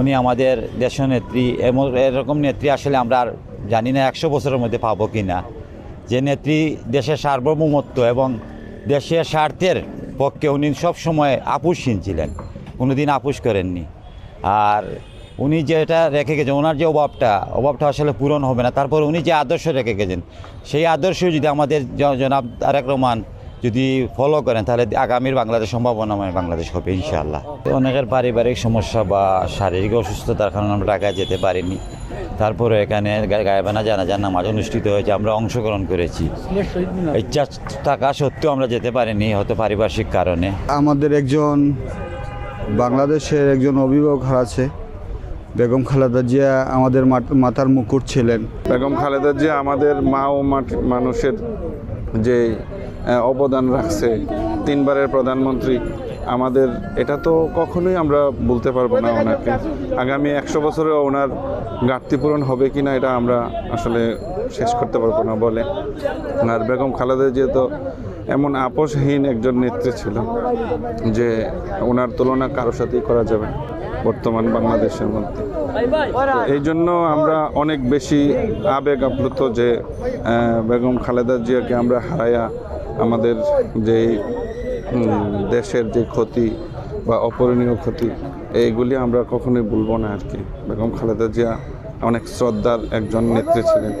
উনি আমাদের দেশনেত্রী, এরকম নেত্রী আসলে আমরা আর জানি না 100 বছরের মধ্যে পাবো কি না, যে নেত্রী দেশের সার্বভৌমত্ব এবং দেশের স্বার্থের পক্ষে উনি সবসময় আপোষহীন ছিলেন, কোনো দিন আপোষ করেননি। আর উনি যেটা রেখে গেছেন, ওনার যে অভাবটা আসলে পূরণ হবে না, তারপর উনি যে আদর্শ রেখে গেছেন, সেই আদর্শ যদি আমাদের জনাব তারেক রহমান যদি ফলো করেন, তাহলে আগামীর বাংলাদেশ সম্ভাবনাময় বাংলাদেশ হবে ইনশাআল্লাহ। অনেকের পারিবারিক সমস্যা বা শারীরিক অসুস্থতার কারণে আমরা ঢাকায় যেতে পারিনি, তারপরে এখানে গায়েবানা জানাজার নামাজ অনুষ্ঠিত হয়েছে, আমরা অংশগ্রহণ করেছি। ইচ্ছা থাকা সত্ত্বেও আমরা যেতে পারিনি, হয়তো পারিপার্শ্বিক কারণে। আমাদের একজন বাংলাদেশের একজন অভিভাবক হারাচ্ছে, বেগম খালেদা জিয়া আমাদের মাথার মুকুট ছিলেন। বেগম খালেদা জিয়া আমাদের মা ও মানুষের যে অবদান রাখছে, 3 বারের প্রধানমন্ত্রী, আমাদের এটা তো কখনোই আমরা বলতে পারবো না। ওনাকে আগামী 100 বছরে ওনার ঘাটতি পূরণ হবে কি না এটা আমরা আসলে শেষ করতে পারবো না বলে। আর বেগম খালেদা জিয়া তো এমন আপোষহীন একজন নেত্রী ছিল যে ওনার তুলনা কারোর সাথেই করা যাবে না বর্তমান বাংলাদেশের মধ্যে। এই জন্য আমরা অনেক বেশি আবেগ আপ্লুত যে বেগম খালেদা জিয়াকে আমরা হারাইয়া আমাদের যে দেশের যে ক্ষতি বা অপূরণীয় ক্ষতি, এইগুলি আমরা কখনোই ভুলব না আর কি। বেগম খালেদা জিয়া অনেক শ্রদ্ধার একজন নেত্রী ছিলেন।